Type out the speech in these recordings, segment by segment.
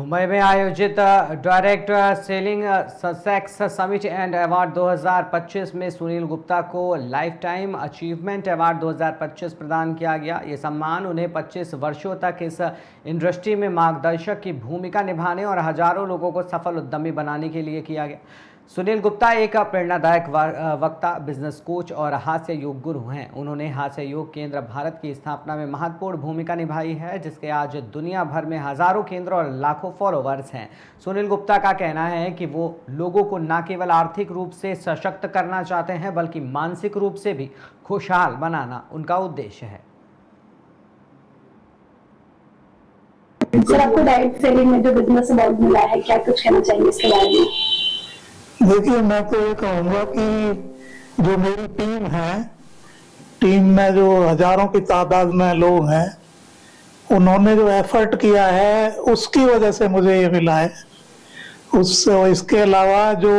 मुंबई में आयोजित direct selling success summit and award 2025 में सुनील गुप्ता को लाइफ टाइम अचीवमेंट अवार्ड 2025 प्रदान किया गया। ये सम्मान उन्हें 25 वर्षों तक इस इंडस्ट्री में मार्गदर्शक की भूमिका निभाने और हजारों लोगों को सफल उद्यमी बनाने के लिए किया गया। सुनील गुप्ता एक प्रेरणादायक वक्ता, बिजनेस कोच और हास्य योग गुरु हैं। उन्होंने हास्य योग केंद्र भारत की स्थापना में महत्वपूर्ण भूमिका निभाई है, जिसके आज दुनिया भर में हजारों केंद्र और लाखों फॉलोअर्स हैं। सुनील गुप्ता का कहना है कि वो लोगों को न केवल आर्थिक रूप से सशक्त करना चाहते हैं, बल्कि मानसिक रूप से भी खुशहाल बनाना उनका उद्देश्य है। सर, आपको डायरेक्ट सेलिंग में जो बिजनेस अवार्ड मिला है, क्या कुछ कहना चाहिए इसके बारे में? देखिए, मैं तो ये कहूँगा कि जो मेरी टीम है, टीम में जो हजारों की तादाद में लोग हैं, उन्होंने जो एफर्ट किया है उसकी वजह से मुझे ये मिला है। इसके अलावा जो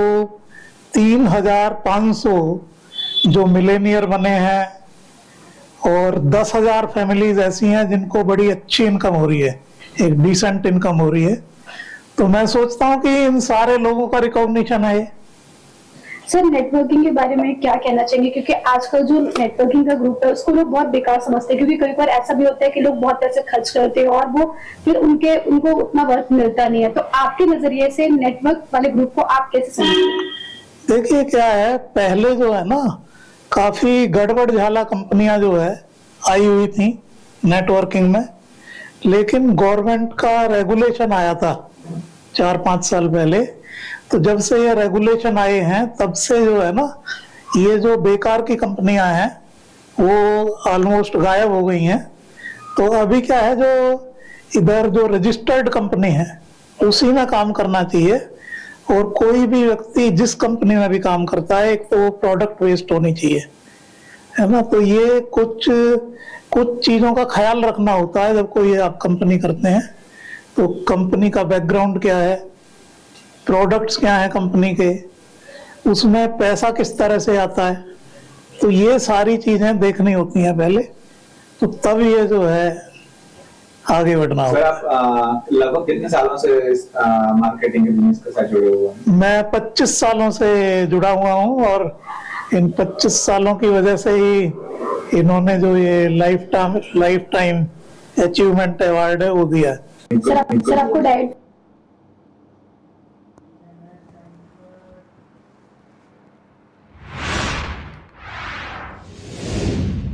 3,500 जो मिलेनियर बने हैं और 10,000 फैमिलीज ऐसी हैं जिनको बड़ी अच्छी इनकम हो रही है, एक डिसेंट इनकम हो रही है, तो मैं सोचता हूँ कि इन सारे लोगों का रिकॉग्निशन है। सर, नेटवर्किंग के बारे में क्या कहना चाहिए? क्योंकि आजकल जो नेटवर्किंग का ग्रुप है उसको लोग बहुत बेकार समझते हैं, क्योंकि कई बार ऐसा भी होता है कि लोग बहुत पैसे खर्च करते हैं और वो फिर उनको उतना वर्थ मिलता नहीं है। तो आपके नजरिए से नेटवर्क वाले ग्रुप को आप कैसे समझते हैं? देखिए, क्या है, पहले जो है ना, काफी गड़बड़ झाला कंपनियां जो है आई हुई थी नेटवर्किंग में, लेकिन गवर्नमेंट का रेगुलेशन आया था 4-5 साल पहले। तो जब से ये रेगुलेशन आए हैं तब से जो है ना, ये जो बेकार की कंपनियां हैं वो ऑलमोस्ट गायब हो गई हैं। तो अभी क्या है, जो इधर जो रजिस्टर्ड कंपनी है उसी में काम करना चाहिए। और कोई भी व्यक्ति जिस कंपनी में भी काम करता है, एक तो प्रोडक्ट बेस्ड होनी चाहिए, है ना। तो ये कुछ चीजों का ख्याल रखना होता है जब कोई आप कंपनी करते हैं। तो कंपनी का बैकग्राउंड क्या है, प्रोडक्ट्स क्या है कंपनी के, उसमें पैसा किस तरह से आता है, तो ये सारी चीजें देखनी होती हैं पहले, तो तब ये जो है आगे बढ़ना होगा। सर, आप लगभग कितने सालों से इस मार्केटिंग के बिजनेस के साथ जुड़े हुए हैं? मैं 25 सालों से जुड़ा हुआ हूँ और इन 25 सालों की वजह से ही इन्होंने जो ये लाइफ टाइम अचीवमेंट अवार्ड है वो दिया है। सर, आपको डायरेक्ट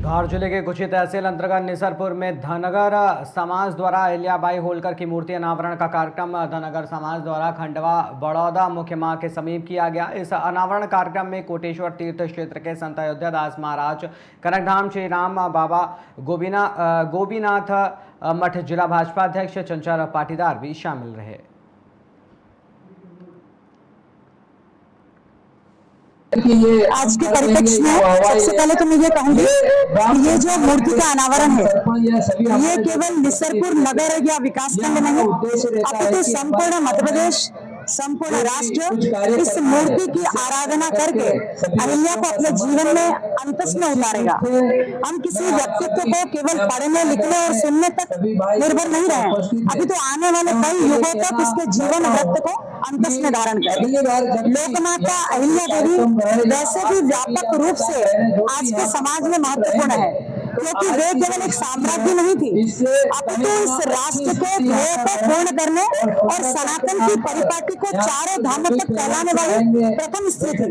धार जिले के कुची तहसील अंतर्गत निसरपुर में धनगर समाज द्वारा अहिल्याबाई होलकर की मूर्ति अनावरण का कार्यक्रम धनगर समाज द्वारा खंडवा बड़ौदा मुख्य मार्ग के समीप किया गया। इस अनावरण कार्यक्रम में कोटेश्वर तीर्थ क्षेत्र के संत अयोध्या दास महाराज, कनकधाम श्री राम बाबा, गोपीनाथ मठ जिला भाजपा अध्यक्ष चंचल पाटीदार भी शामिल रहे। आज के परिप्रेक्ष्य में सबसे पहले तो मैं ये कहूंगी कि ये जो मूर्ति का अनावरण है, ये केवल निसरपुर नगर या विकास खंड नहीं, अपितु संपूर्ण मध्य प्रदेश, संपूर्ण राष्ट्र इस मूर्ति की आराधना करके अहिल्या को अपने जीवन में अंतस में उतारेगा। हम किसी व्यक्तित्व को केवल पढ़ने, लिखने और सुनने तक निर्भर नहीं रहे, अभी तो आने वाले कई युगों तक इसके जीवन व्रत को अंतस में धारण करें। लोकमाता अहिल्या देवी वैसे भी व्यापक रूप से आज के समाज में महत्वपूर्ण है, क्योंकि वे केवल एक साम्राज्य नहीं थी, अपितु इस राष्ट्र के ध्येय को पूर्ण करने और सनातन की परिपाटी को चारों धामों तक फैलाने वाली प्रथम स्त्री थी।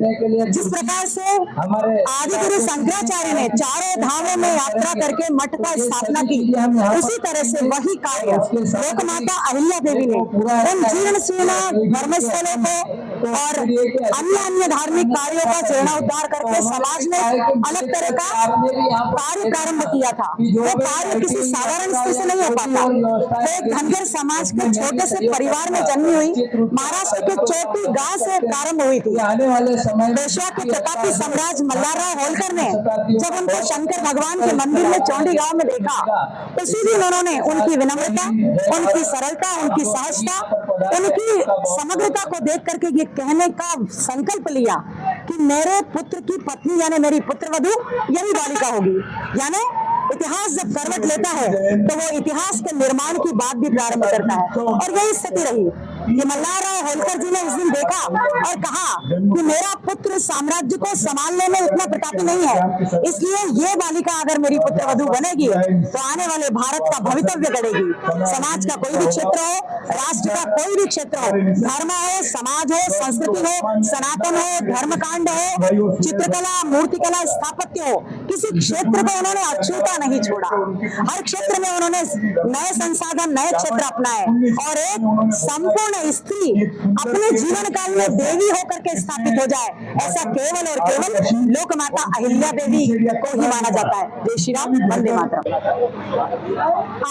जिस प्रकार से आदिगुरु शंकराचार्य ने चारों धामों में यात्रा करके मठ का स्थापना की, उसी तरह से वही कार्य लोकमाता अहिल्या देवी ने उन जीर्ण शीर्ण धर्मस्थलों को और अन्य धार्मिक कार्यों का जीर्णोद्धार करके समाज में अलग तरह का कार्य प्रारंभ किया था। वो कार्य किसी साधारण स्त्री से नहीं हो पाता। तो एक धनगर समाज के छोटे से परिवार में जन्मी हुई महाराष्ट्र के चोटी गांव से प्रारंभ हुई थी। पेशवा के प्रतापी सम्राट मल्हारराव होलकर ने जब उनको शंकर भगवान के मंदिर में चौंडी गांव में देखा, उसी दिन उन्होंने उनकी विनम्रता, उनकी सरलता, उनकी सहजता, उनकी समग्रता को देख करके ये कहने का संकल्प लिया कि मेरे पुत्र की पत्नी यानी मेरी पुत्रवधू यही बालिका होगी। यानी इतिहास जब करवट लेता है तो वो इतिहास के निर्माण की बात भी प्रारंभ करता है, और यही स्थिति रही कि मल्हारराव होलकर जी ने उस दिन देखा और कहा कि मेरा पुत्र साम्राज्य को संभालने में उतना प्रतापी नहीं है, इसलिए ये बालिका अगर मेरी पुत्रवधू बनेगी तो आने वाले भारत का भवितव्य गढ़ेगी। समाज का कोई भी क्षेत्र हो, राष्ट्र का कोई भी क्षेत्र हो, धर्म हो, समाज हो, संस्कृति हो, सनातन हो, धर्मकांड हो, चित्रकला, मूर्तिकला, स्थापत्य हो, किसी क्षेत्र को उन्होंने अछूता नहीं छोड़ा। हर क्षेत्र में उन्होंने नए संसाधन, नए क्षेत्र अपनाए और एक संपूर्ण स्त्री अपने जीवन काल में देवी होकर के स्थापित हो जाए, ऐसा केवल और केवल लोकमाता अहिल्या देवी को ही माना जाता है। जय श्री राम, वंदे मातरम।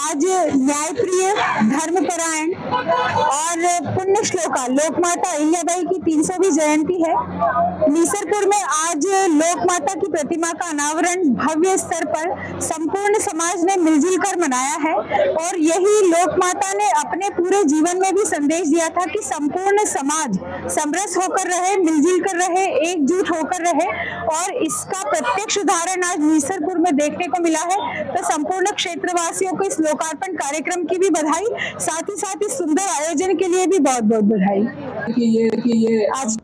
आज न्यायप्रिय, धर्मपरायण और पुण्य श्लोका लोकमाता अहिल्याबाई की 300वीं जयंती है। नीसरपुर में आज लोकमाता की प्रतिमा का अनावरण भव्य स्तर पर संपूर्ण समाज ने मिलजुल कर मनाया है, और यही लोकमाता ने अपने पूरे जीवन में भी संदेश दिया था कि संपूर्ण समाज समरस होकर रहे, मिलजुल कर रहे, एकजुट होकर रहे, और इसका प्रत्यक्ष उदाहरण आज नीसरपुर में देखने को मिला है। तो संपूर्ण क्षेत्रवासियों को इस लोकार्पण कार्यक्रम की भी बधाई, साथ ही इस सुंदर आयोजन के लिए भी बहुत बहुत बधाई। ये आज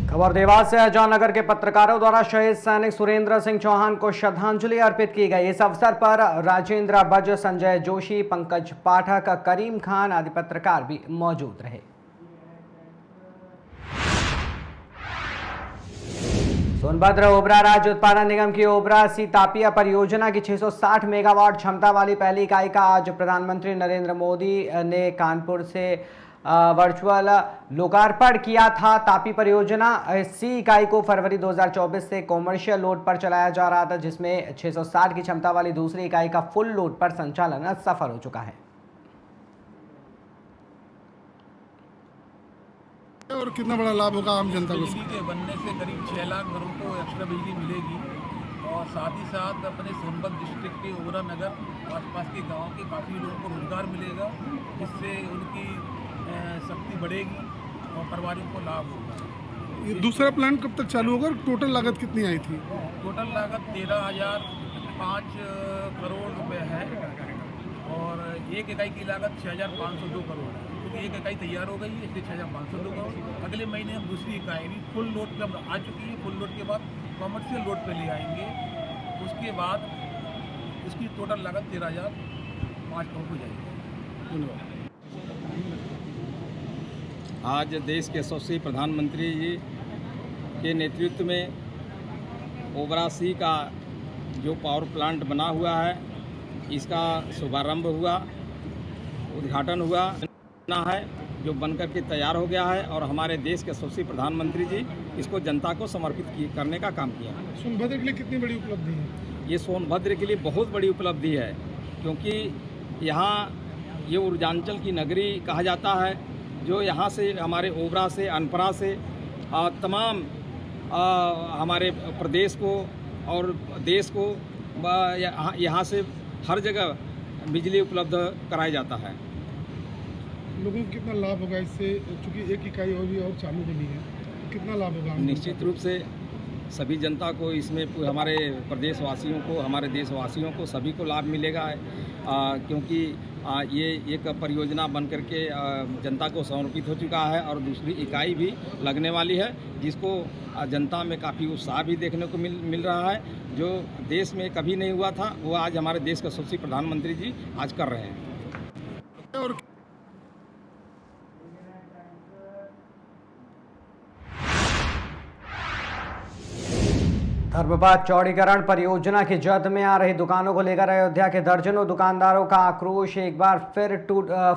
खबर देवास से जौननगर के पत्रकारों द्वारा शहीद सैनिक सुरेंद्र सिंह चौहान को श्रद्धांजलि अर्पित की गई। इस अवसर पर राजेंद्र बज, संजय जोशी, पंकज पाठक, करीम खान आदि पत्रकार भी मौजूद रहे। सोनभद्र ओबरा राज्य उत्पादन निगम की ओबरा सी तापिया परियोजना की 660 मेगावाट क्षमता वाली पहली इकाई का आज प्रधानमंत्री नरेंद्र मोदी ने कानपुर से वर्चुअल लोकार्पण किया था। तापी परियोजना सी इकाई को फरवरी 2024 से कॉमर्शियल लोड पर चलाया जा रहा था, जिसमें 660 की क्षमता वाली दूसरी इकाई का फुल लोड पर संचालन सफल हो चुका है। और कितना बड़ा लाभ होगा आम जनता को? बिजली के बनने से करीब 6 लाख घरों को एक्स्ट्रा बिजली मिलेगी, और साथ ही साथ अपने सोनभद्र डिस्ट्रिक्ट के ओबरा नगर आसपास के गांव के काफ़ी लोगों को रोजगार मिलेगा, जिससे उनकी शक्ति बढ़ेगी और परिवारों को लाभ होगा। ये दूसरा प्लांट कब तक चालू होगा और टोटल लागत कितनी आई थी? टोटल लागत 13,005 करोड़ रुपए है, और एक इकाई की लागत 6,502 करोड़ है, क्योंकि एक इकाई तैयार हो गई है, इसलिए 6,502 करोड़। अगले महीने हम दूसरी इकाई भी फुल लोड पे आ चुकी है, फुल लोड के बाद कॉमर्शियल लोड पे ले आएंगे, उसके बाद उसकी टोटल लागत 13,005 करोड़ हो जाएगी। धन्यवाद। आज देश के यशस्वी प्रधानमंत्री जी के नेतृत्व में ओबरा सी का जो पावर प्लांट बना हुआ है, इसका शुभारंभ हुआ, उद्घाटन हुआ है, जो बनकर के तैयार हो गया है, और हमारे देश के यशस्वी प्रधानमंत्री जी इसको जनता को समर्पित करने का काम किया है। सोनभद्र के लिए कितनी बड़ी उपलब्धि है? ये सोनभद्र के लिए बहुत बड़ी उपलब्धि है, क्योंकि यहाँ ये ऊर्जांचल की नगरी कहा जाता है, जो यहाँ से हमारे ओबरा से, अनपरा से तमाम हमारे प्रदेश को और देश को यहाँ से हर जगह बिजली उपलब्ध कराया जाता है। लोगों को कितना लाभ होगा इससे, चूँकि एक इकाई और चालू बनी है, कितना लाभ होगा? निश्चित रूप से सभी जनता को इसमें, हमारे प्रदेशवासियों को, हमारे देशवासियों को सभी को लाभ मिलेगा, क्योंकि ये एक परियोजना बन करके जनता को समर्पित हो चुका है, और दूसरी इकाई भी लगने वाली है, जिसको जनता में काफ़ी उत्साह भी देखने को मिल रहा है। जो देश में कभी नहीं हुआ था, वो आज हमारे देश के यशस्वी प्रधानमंत्री जी आज कर रहे हैं। और धर्मपात चौड़ीकरण परियोजना की जद में आ रही दुकानों को लेकर अयोध्या के दर्जनों दुकानदारों का आक्रोश एक बार फिर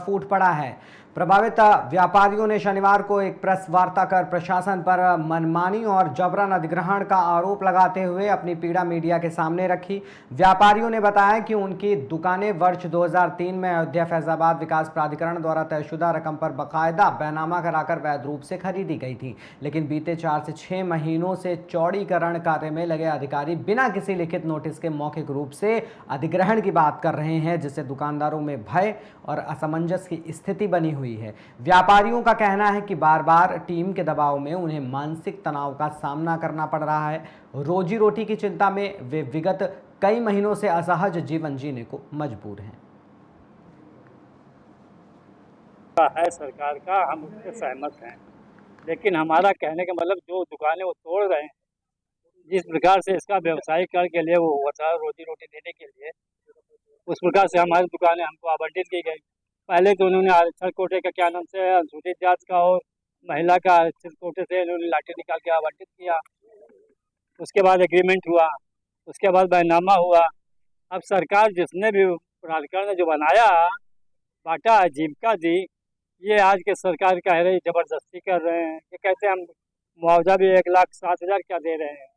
फूट पड़ा है। प्रभावित व्यापारियों ने शनिवार को एक प्रेस वार्ता कर प्रशासन पर मनमानी और जबरन अधिग्रहण का आरोप लगाते हुए अपनी पीड़ा मीडिया के सामने रखी। व्यापारियों ने बताया कि उनकी दुकानें वर्ष 2003 में अयोध्या फैजाबाद विकास प्राधिकरण द्वारा तयशुदा रकम पर बाकायदा बैनामा कराकर वैध रूप से खरीदी गई थी, लेकिन बीते 4 से 6 महीनों से चौड़ीकरण कार्य में लगे अधिकारी बिना किसी लिखित नोटिस के मौखिक रूप से अधिग्रहण की बात कर रहे हैं, जिससे दुकानदारों में भय और असमंजस की स्थिति बनी हुई हुई है। व्यापारियों का कहना है कि बार बार टीम के दबाव में उन्हें मानसिक तनाव का सामना करना पड़ रहा है। रोजी रोटी की चिंता में वे विगत कई महीनों से असहज जीवन जीने को मजबूर हैं। है सरकार का, हम उससे सहमत हैं, लेकिन हमारा कहने का मतलब जो दुकानें वो तोड़ रहे हैं, जिस प्रकार से इसका व्यवसायीकरण के लिए वो होता है रोजी रोटी देने के लिए, उस प्रकार से हमारी दुकानें हमको आवंटित की गई। पहले तो उन्होंने आरक्षण कोटे का क्या नाम से अनुसूचित जाति का और महिला का आरक्षित कोटे से उन्होंने लाठी निकाल के आवंटित किया। उसके बाद एग्रीमेंट हुआ, उसके बाद बैनामा हुआ। अब सरकार जिसने भी प्राधिकरण ने जो बनाया बांटा जीविका दी, ये आज के सरकार कह रही जबरदस्ती कर रहे हैं। ये कहते हैं हम मुआवजा भी 1,07,000 क्या दे रहे हैं,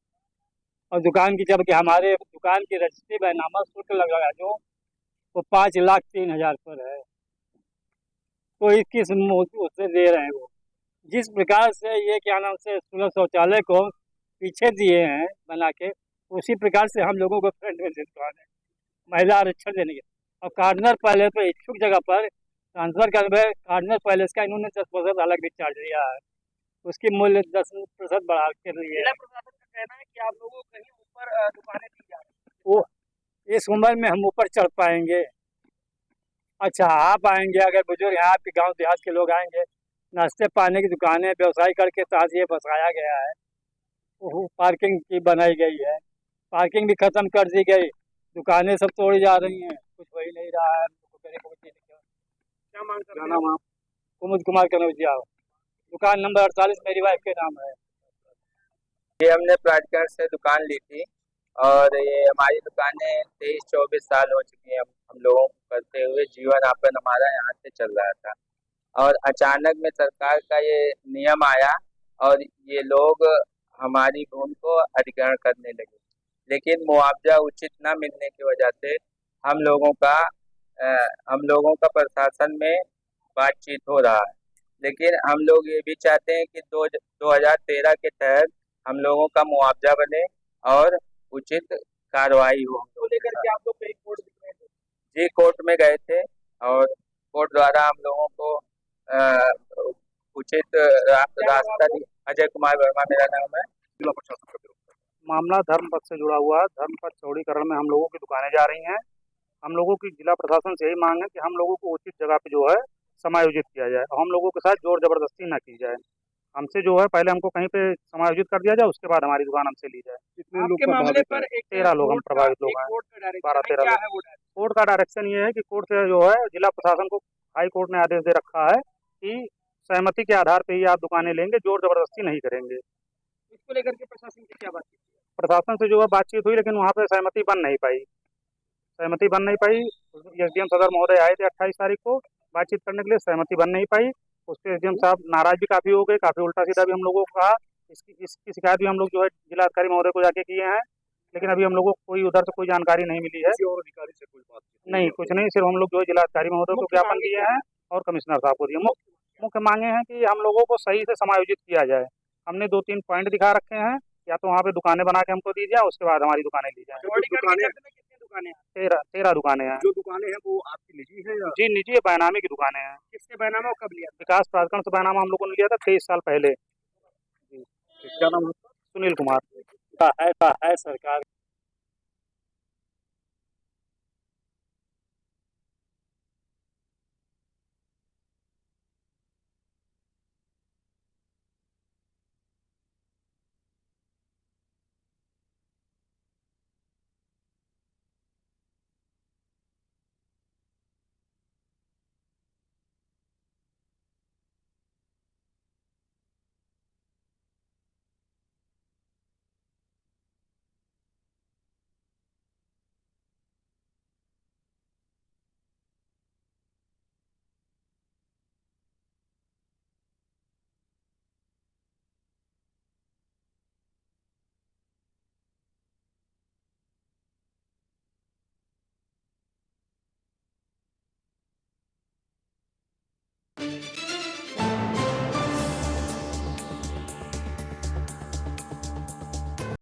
और दुकान की जबकि हमारे दुकान की रजिस्ट्री बैनामा शुल्क लगा जो वो 5,03,000 पर है, तो किस उससे दे रहे हैं वो। जिस प्रकार से ये क्या नाम से सुलभ शौचालय को पीछे दिए हैं बना के, उसी प्रकार से हम लोगों को फ्रंट में दुकान है महिला आरक्षण देने के। और कार्नर पैलेस पर इच्छुक जगह पर ट्रांसफर करने कार्नर पैलेस का इन्होंने 10% अलग भी चार्ज लिया है, उसकी मूल्य 10% बढ़ा के लिए। जिला प्रशासन का कहना है कि आप लोगों को कहीं ऊपर दुकानें दी जा रही हैं। वो इस उम्र में हम ऊपर चढ़ पाएंगे? अच्छा आप आएंगे, अगर बुजुर्ग हैं आपके गांव देहात के लोग आएंगे, नाश्ते पानी की दुकानें व्यवसाय करके साथ ये बसाया गया है। वो पार्किंग की बनाई गई है, पार्किंग भी खत्म कर दी गई, दुकानें सब तोड़ी जा रही हैं, कुछ हो ही नहीं रहा है। क्या मांग कर क्या नाम आप? कुमुद कुमार कनौजिया, दुकान नंबर 48 मेरी वाइफ के नाम है। ये हमने प्राधिकरण से दुकान ली थी और ये हमारी दुकानें 23-24 साल हो चुकी हैं हम लोगों को करते हुए। जीवन यापन हमारा यहाँ से चल रहा था और अचानक में सरकार का ये नियम आया और ये लोग हमारी भूमि को अधिग्रहण करने लगे, लेकिन मुआवजा उचित न मिलने की वजह से हम लोगों का प्रशासन में बातचीत हो रहा है। लेकिन हम लोग ये भी चाहते हैं कि 2013 के तहत हम लोगों का मुआवजा बने और उचित कार्रवाई हो। लेकर के आप लोग कहीं कोर्ट दिख रहे थे? जी कोर्ट में गए थे और कोर्ट द्वारा हम लोगों को उचित रास्ता दी। अजय कुमार वर्मा मेरा नाम है। जिला प्रशासन का मामला धर्म पथ से जुड़ा हुआ है। धर्म पथ चौड़ीकरण में हम लोगों की दुकानें जा रही हैं। हम लोगों की जिला प्रशासन से यही मांग है कि हम लोगों को उचित जगह पे जो है समायोजित किया जाए और हम लोगों के साथ जोर जबरदस्ती ना की जाए। हमसे जो है पहले हमको कहीं पे समायोजित कर दिया जाए, उसके बाद हमारी दुकान हमसे ली जाए। कितने लोग मामले पर 13 लोग हम प्रभावित लोग हैं। 12-13 लोग। कोर्ट का डायरेक्शन ये है कि कोर्ट से जो है जिला प्रशासन को हाई कोर्ट ने आदेश दे रखा है कि सहमति के आधार पर ही आप दुकानें लेंगे, जोर जबरदस्ती नहीं करेंगे। इसको लेकर के प्रशासन से क्या बात की? प्रशासन से जो है बातचीत हुई, लेकिन वहाँ पे सहमति बन नहीं पाई। एसडीएम सदर महोदय आए थे 28 तारीख को बातचीत करने के लिए, सहमति बन नहीं पाई। उस पर एसडीएम साहब नाराज भी काफ़ी हो गए, काफ़ी उल्टा सीधा भी हम लोगों को कहा। इसकी शिकायत भी हम लोग जो है जिलाधिकारी महोदय को जाके किए हैं, लेकिन अभी हम लोगों को कोई उधर से कोई जानकारी नहीं मिली है। किसी और अधिकारी से कोई बात नहीं, कुछ नहीं, सिर्फ हम लोग जो है जिलाधिकारी महोदय को ज्ञापन दिए हैं और कमिश्नर साहब को दिए। मुख्य मांगे हैं कि हम लोगों को सही से समायोजित किया जाए। हमने 2-3 पॉइंट दिखा रखे हैं, या तो वहाँ पे दुकानें बना के हमको दी जाए, उसके बाद हमारी दुकानें ली जाए। कितनी दुकानें हैं? 13 दुकानें हैं। जो दुकानें हैं वो आपकी निजी है या? जी निजी बैनामी की दुकानें हैं। किससे बैनामा और कब लिया? विकास प्राधिकरण से बैनामा हम लोगों ने लिया था 23 साल पहले। क्या नाम है? सुनील कुमार। ऐसा है सरकार